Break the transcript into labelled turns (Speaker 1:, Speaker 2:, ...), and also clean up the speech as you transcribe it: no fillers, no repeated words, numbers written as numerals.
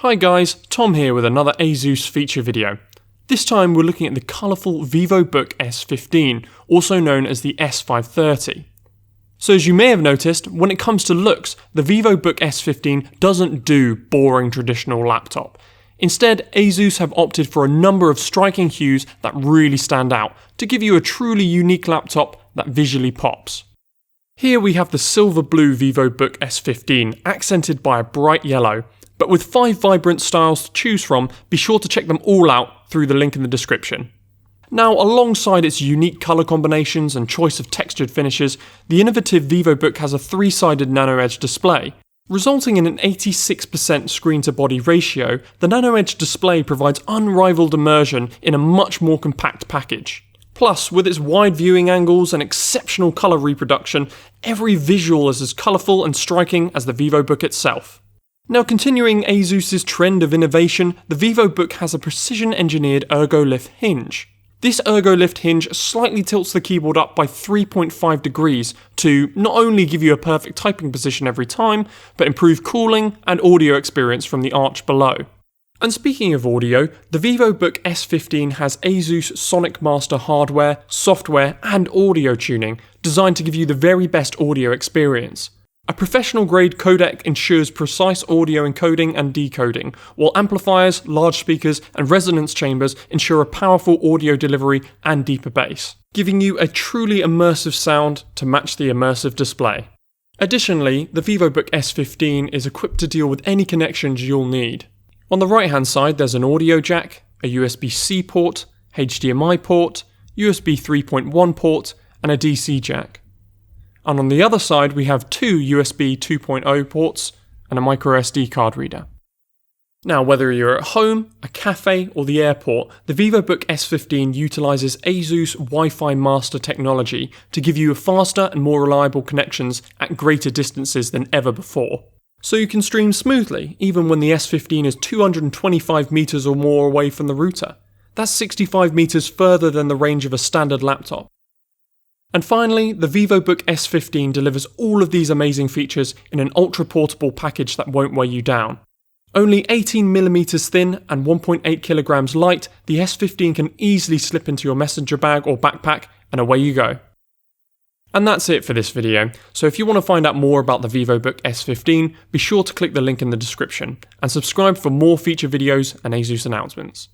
Speaker 1: Hi guys, Tom here with another ASUS feature video. This time we're looking at the colourful VivoBook S15, also known as the S530. So as you may have noticed, when it comes to looks, the VivoBook S15 doesn't do boring traditional laptop. Instead, ASUS have opted for a number of striking hues that really stand out to give you a truly unique laptop that visually pops. Here we have the silver blue VivoBook S15, accented by a bright yellow. But with 5 vibrant styles to choose from, be sure to check them all out through the link in the description. Now, alongside its unique colour combinations and choice of textured finishes, the innovative VivoBook has a 3-sided NanoEdge display. Resulting in an 86% screen-to-body ratio, the NanoEdge display provides unrivaled immersion in a much more compact package. Plus, with its wide viewing angles and exceptional colour reproduction, every visual is as colourful and striking as the VivoBook itself. Now, continuing ASUS's trend of innovation, the VivoBook has a precision-engineered ErgoLift hinge. This ErgoLift hinge slightly tilts the keyboard up by 3.5 degrees to not only give you a perfect typing position every time, but improve cooling and audio experience from the arch below. And speaking of audio, the VivoBook S15 has ASUS Sonic Master hardware, software, and audio tuning designed to give you the very best audio experience. A professional-grade codec ensures precise audio encoding and decoding, while amplifiers, large speakers, and resonance chambers ensure a powerful audio delivery and deeper bass, giving you a truly immersive sound to match the immersive display. Additionally, the VivoBook S15 is equipped to deal with any connections you'll need. On the right-hand side, there's an audio jack, a USB-C port, HDMI port, USB 3.1 port, and a DC jack. And on the other side, we have 2 USB 2.0 ports and a microSD card reader. Now, whether you're at home, a cafe, or the airport, the VivoBook S15 utilises ASUS Wi-Fi Master technology to give you faster and more reliable connections at greater distances than ever before. So you can stream smoothly, even when the S15 is 225 meters or more away from the router. That's 65 meters further than the range of a standard laptop. And finally, the VivoBook S15 delivers all of these amazing features in an ultra-portable package that won't weigh you down. Only 18mm thin and 1.8kg light, the S15 can easily slip into your messenger bag or backpack, and away you go. And that's it for this video, so if you want to find out more about the VivoBook S15, be sure to click the link in the description, and subscribe for more feature videos and ASUS announcements.